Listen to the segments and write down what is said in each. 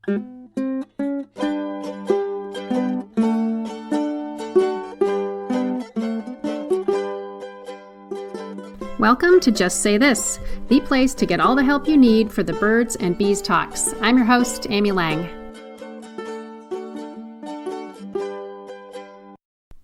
Welcome to Just Say This, the place to get all the help you need for the Birds and Bees Talks. I'm your host, Amy Lang.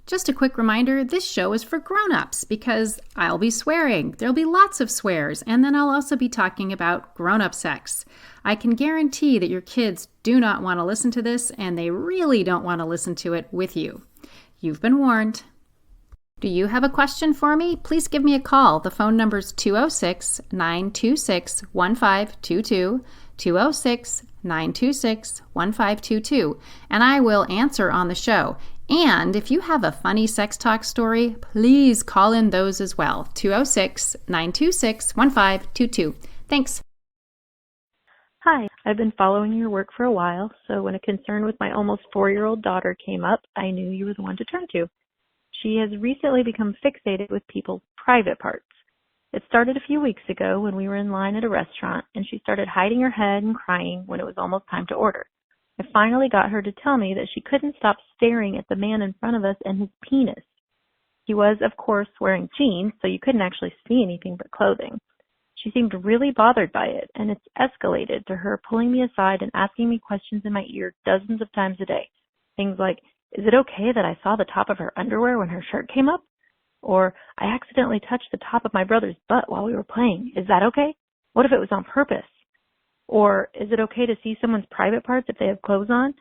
Just a quick reminder, this show is for grown-ups because I'll be swearing. There'll be lots of swears, and then I'll also be talking about grown-up sex. I can guarantee that your kids do not want to listen to this, and they really don't want to listen to it with you. You've been warned. Do you have a question for me? Please give me a call. The phone number is 206-926-1522, 206-926-1522, and I will answer on the show. And if you have a funny sex talk story, please call in those as well. 206-926-1522. Thanks. Hi, I've been following your work for a while, so when a concern with my almost 4-year-old daughter came up, I knew you were the one to turn to. She has recently become fixated with people's private parts. It started a few weeks ago when we were in line at a restaurant, and she started hiding her head and crying when it was almost time to order. I finally got her to tell me that she couldn't stop staring at the man in front of us and his penis. He was, of course, wearing jeans, so you couldn't actually see anything but clothing. She seemed really bothered by it, and it's escalated to her pulling me aside and asking me questions in my ear dozens of times a day. Things like, is it okay that I saw the top of her underwear when her shirt came up? Or, I accidentally touched the top of my brother's butt while we were playing. Is that okay? What if it was on purpose? Or, is it okay to see someone's private parts if they have clothes on?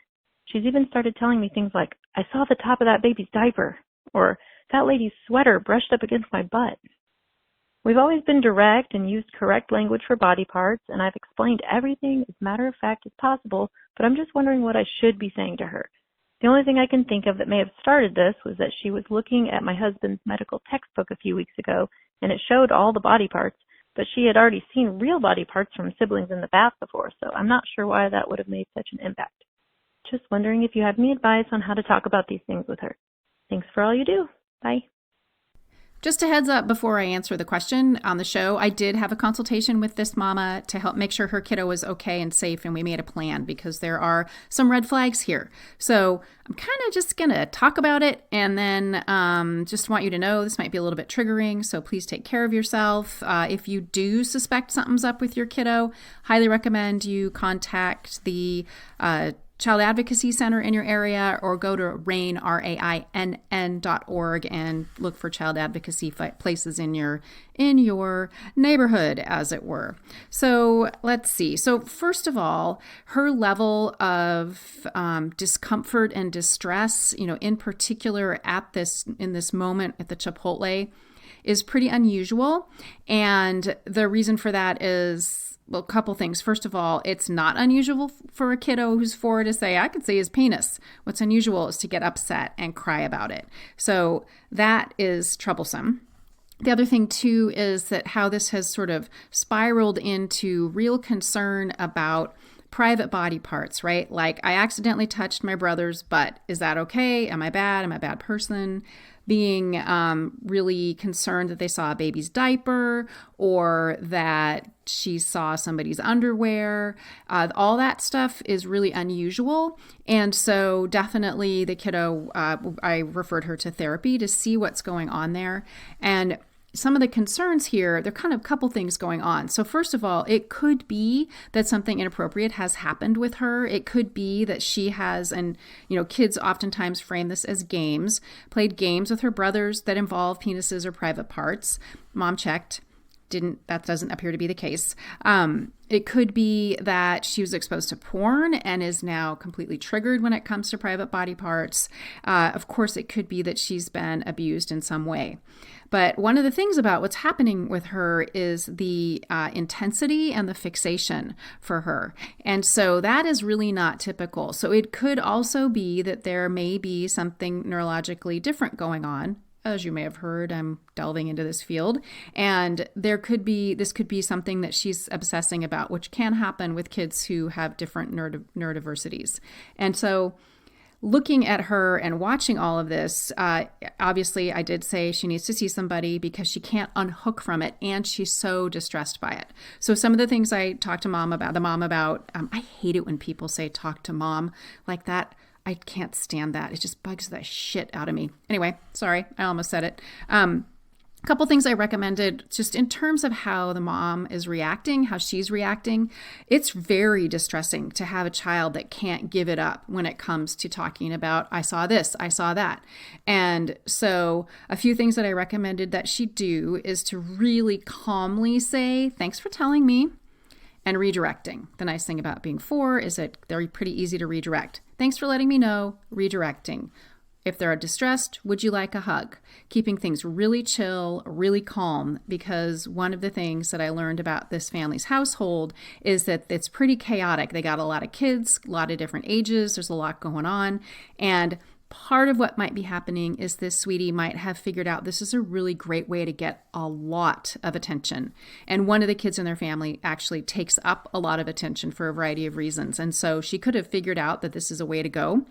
She's even started telling me things like, I saw the top of that baby's diaper. Or, that lady's sweater brushed up against my butt. We've always been direct and used correct language for body parts, and I've explained everything as matter of fact as possible, but I'm just wondering what I should be saying to her. The only thing I can think of that may have started this was that she was looking at my husband's medical textbook a few weeks ago, and it showed all the body parts, but she had already seen real body parts from siblings in the bath before, so I'm not sure why that would have made such an impact. Just wondering if you have any advice on how to talk about these things with her. Thanks for all you do. Bye. Just a heads up before I answer the question on the show, I did have a consultation with this mama to help make sure her kiddo was okay and safe, and we made a plan because there are some red flags here. So I'm kind of just going to talk about it and then just want you to know this might be a little bit triggering, so please take care of yourself. If you do suspect something's up with your kiddo, highly recommend you contact the Child Advocacy Center in your area, or go to RAINN, RAINN.org, and look for child advocacy places in your neighborhood, as it were. So let's see. So first of all, her level of discomfort and distress, in particular in this moment at the Chipotle, is pretty unusual. And the reason for that is, well, a couple things. First of all, it's not unusual for a kiddo who's 4 to say, I could see his penis. What's unusual is to get upset and cry about it. So that is troublesome. The other thing, too, is that how this has sort of spiraled into real concern about private body parts, right? Like, I accidentally touched my brother's butt. Is that okay? Am I bad? Am I a bad person? Being really concerned that they saw a baby's diaper, or that she saw somebody's underwear. All that stuff is really unusual. And so definitely the kiddo, I referred her to therapy to see what's going on there. And some of the concerns here, there are kind of a couple things going on. So first of all, it could be that something inappropriate has happened with her. It could be that she has, and kids oftentimes frame this as games, played games with her brothers that involve penises or private parts. Mom checked. That doesn't appear to be the case. It could be that she was exposed to porn and is now completely triggered when it comes to private body parts. Of course, it could be that she's been abused in some way. But one of the things about what's happening with her is the intensity and the fixation for her. And so that is really not typical. So it could also be that there may be something neurologically different going on. As you may have heard, I'm delving into this field, and this could be something that she's obsessing about, which can happen with kids who have different neurodiversities. And so looking at her and watching all of this, obviously I did say she needs to see somebody because she can't unhook from it, and she's so distressed by it. So some of the things I talked to the mom about, I hate it when people say talk to mom like that. I can't stand that. It just bugs the shit out of me. Anyway, sorry, I almost said it. A couple things I recommended just in terms of how the mom is reacting, how she's reacting. It's very distressing to have a child that can't give it up when it comes to talking about, I saw this, I saw that. And so a few things that I recommended that she do is to really calmly say, thanks for telling me, and redirecting. The nice thing about being 4 is that they're pretty easy to redirect. Thanks for letting me know, redirecting. If they're distressed, would you like a hug? Keeping things really chill, really calm, because one of the things that I learned about this family's household is that it's pretty chaotic. They got a lot of kids, a lot of different ages. There's a lot going on. And part of what might be happening is this sweetie might have figured out this is a really great way to get a lot of attention. And one of the kids in their family actually takes up a lot of attention for a variety of reasons. And so she could have figured out that this is a way to go.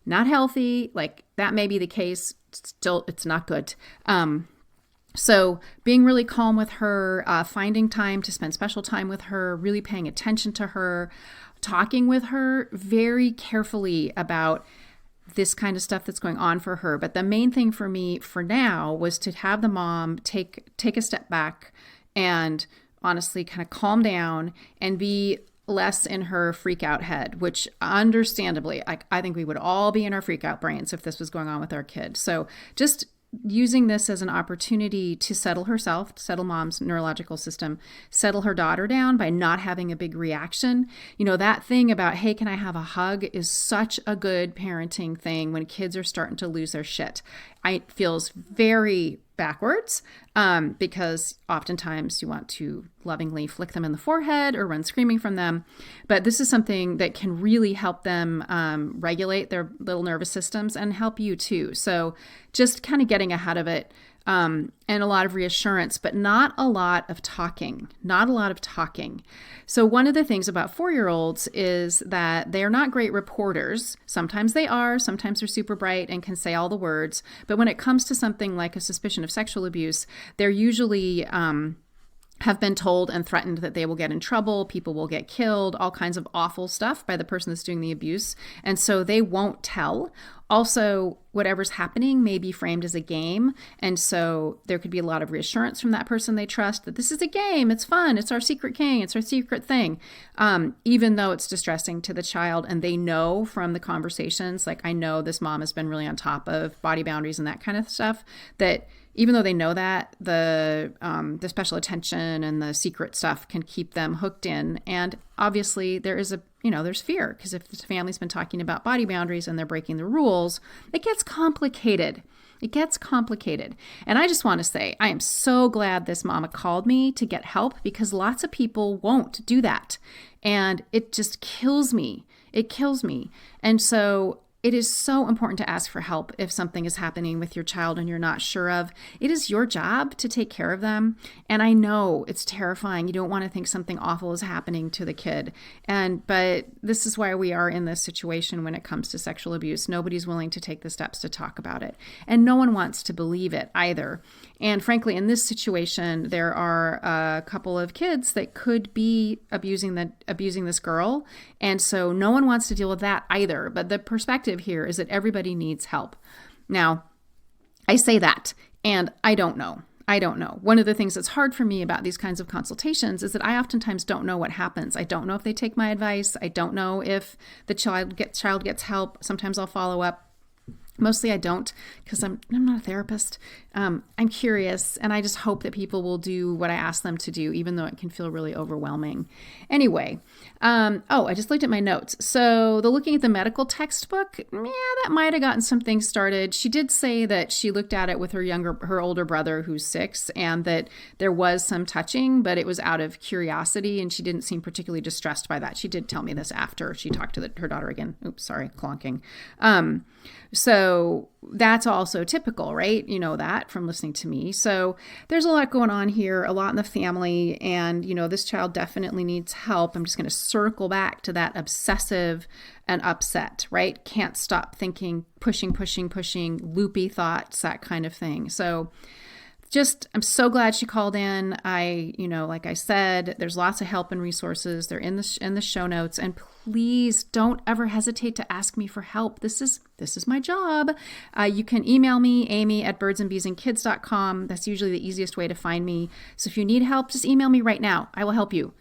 Not healthy, like that may be the case. Still, it's not good. So being really calm with her, finding time to spend special time with her, really paying attention to her, talking with her very carefully about this kind of stuff that's going on for her. But the main thing for me for now was to have the mom take a step back and honestly kind of calm down and be less in her freak out head, which understandably, I think we would all be in our freak out brains if this was going on with our kid. So just using this as an opportunity to settle herself, settle mom's neurological system, settle her daughter down by not having a big reaction. You know, that thing about, hey, can I have a hug is such a good parenting thing when kids are starting to lose their shit. It feels very backwards because oftentimes you want to lovingly flick them in the forehead or run screaming from them. But this is something that can really help them regulate their little nervous systems and help you too. So just kind of getting ahead of it and a lot of reassurance, but not a lot of talking, So one of the things about 4-year-olds is that they're not great reporters. Sometimes they are, sometimes they're super bright and can say all the words. But when it comes to something like a suspicion of sexual abuse, they're usually have been told and threatened that they will get in trouble, people will get killed, all kinds of awful stuff by the person that's doing the abuse. And so they won't tell. Also, whatever's happening may be framed as a game. And so there could be a lot of reassurance from that person they trust that this is a game, it's fun, it's our secret king, it's our secret thing. Even though it's distressing to the child and they know from the conversations, like I know this mom has been really on top of body boundaries and that kind of stuff, that even though they know that, the special attention and the secret stuff can keep them hooked in. And obviously there is there's fear, because if the family's been talking about body boundaries and they're breaking the rules, it gets complicated. And I just want to say, I am so glad this mama called me to get help, because lots of people won't do that. And it just kills me. And so it is so important to ask for help if something is happening with your child and you're not sure of. It is your job to take care of them. And I know it's terrifying. You don't want to think something awful is happening to the kid. But this is why we are in this situation when it comes to sexual abuse. Nobody's willing to take the steps to talk about it. And no one wants to believe it either. And frankly, in this situation, there are a couple of kids that could be abusing this girl. And so no one wants to deal with that either. But the perspective here is that everybody needs help. Now, I say that, and I don't know. One of the things that's hard for me about these kinds of consultations is that I oftentimes don't know what happens. I don't know if they take my advice. I don't know if the child gets help. Sometimes I'll follow up. Mostly I don't, because I'm not a therapist. I'm curious, and I just hope that people will do what I ask them to do, even though it can feel really overwhelming. Anyway, I just looked at my notes. So looking at the medical textbook, that might have gotten some things started. She did say that she looked at it with her older brother, who's 6, and that there was some touching, but it was out of curiosity, and she didn't seem particularly distressed by that. She did tell me this after she talked to her daughter again. Oops, sorry, clonking. So that's also typical, right? You know that from listening to me. So there's a lot going on here, a lot in the family. And, this child definitely needs help. I'm just going to circle back to that obsessive and upset, right? Can't stop thinking, pushing, loopy thoughts, that kind of thing. So I'm so glad she called in. Like I said, there's lots of help and resources. They're in the show notes. And please don't ever hesitate to ask me for help. This is my job. You can email me, amy@birdsandbeesandkids.com. That's usually the easiest way to find me. So if you need help, just email me right now. I will help you.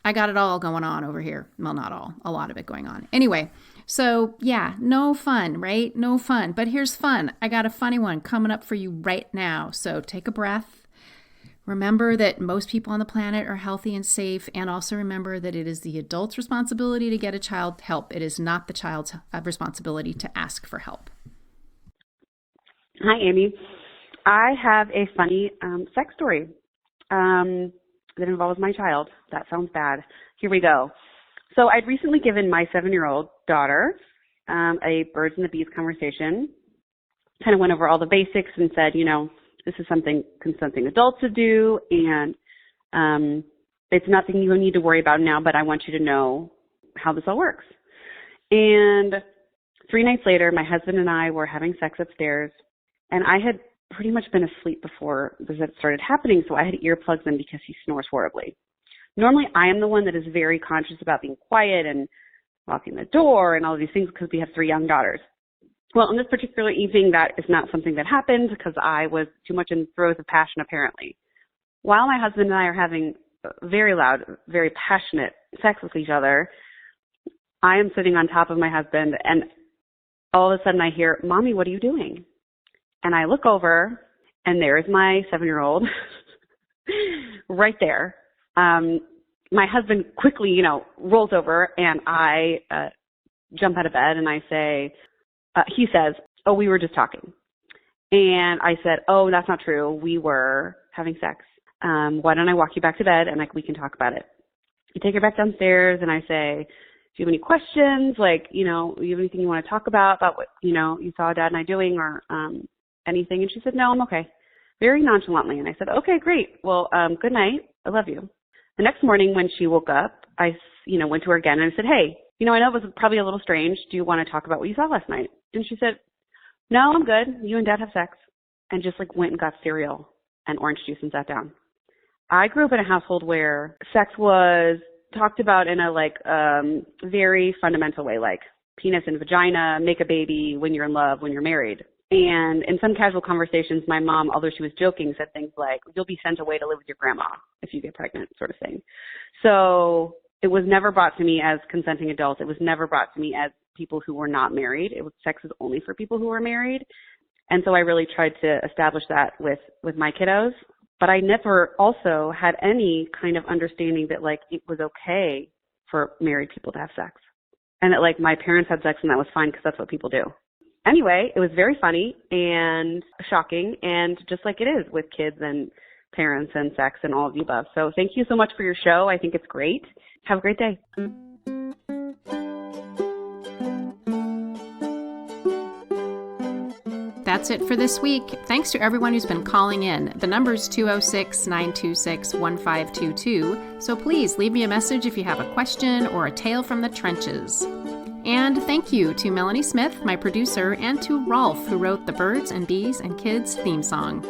I got it all going on over here. Well, not all, a lot of it going on. Anyway, so yeah, no fun, right? No fun. But here's fun. I got a funny one coming up for you right now. So take a breath. Remember that most people on the planet are healthy and safe. And also remember that it is the adult's responsibility to get a child help. It is not the child's responsibility to ask for help. Hi, Amy. I have a funny sex story that involves my child. That sounds bad. Here we go. So I'd recently given my 7-year-old daughter a birds and the bees conversation, kind of went over all the basics and said, this is something consenting adults to do, and it's nothing you need to worry about now, but I want you to know how this all works. And 3 nights later, my husband and I were having sex upstairs, and I had pretty much been asleep before this had started happening, so I had earplugs in because he snores horribly. Normally, I am the one that is very conscious about being quiet and locking the door and all of these things because we have 3 young daughters. Well, on this particular evening, that is not something that happened because I was too much in the throes of passion, apparently. While my husband and I are having very loud, very passionate sex with each other, I am sitting on top of my husband, and all of a sudden I hear, "Mommy, what are you doing?" And I look over, and there is my 7-year-old right there. My husband quickly, rolls over, and I jump out of bed, and I say, he says, "Oh, we were just talking." And I said, "Oh, that's not true. We were having sex. Why don't I walk you back to bed, and we can talk about it." I take her back downstairs, and I say, "Do you have any questions? You have anything you want to talk about what, you saw Dad and I doing or anything?" And she said, "No, I'm okay." Very nonchalantly. And I said, "Okay, great. Well, good night. I love you." The next morning when she woke up, I, went to her again and I said, "Hey, I know it was probably a little strange. Do you want to talk about what you saw last night?" And she said, "No, I'm good. You and Dad have sex." And just went and got cereal and orange juice and sat down. I grew up in a household where sex was talked about in a very fundamental way, like penis and vagina, make a baby, when you're in love, when you're married. And in some casual conversations, my mom, although she was joking, said things like, "You'll be sent away to live with your grandma if you get pregnant," sort of thing. So it was never brought to me as consenting adults. It was never brought to me as people who were not married. Sex is only for people who are married. And so I really tried to establish that with my kiddos. But I never also had any kind of understanding that it was okay for married people to have sex. And that my parents had sex and that was fine because that's what people do. Anyway, it was very funny and shocking, and just like it is with kids and parents and sex and all of the above. So thank you so much for your show. I think it's great. Have a great day. That's it for this week. Thanks to everyone who's been calling in. The number's 206-926-1522. So please leave me a message if you have a question or a tale from the trenches. And thank you to Melanie Smith, my producer, and to Rolf, who wrote the Birds and Bees and Kids theme song.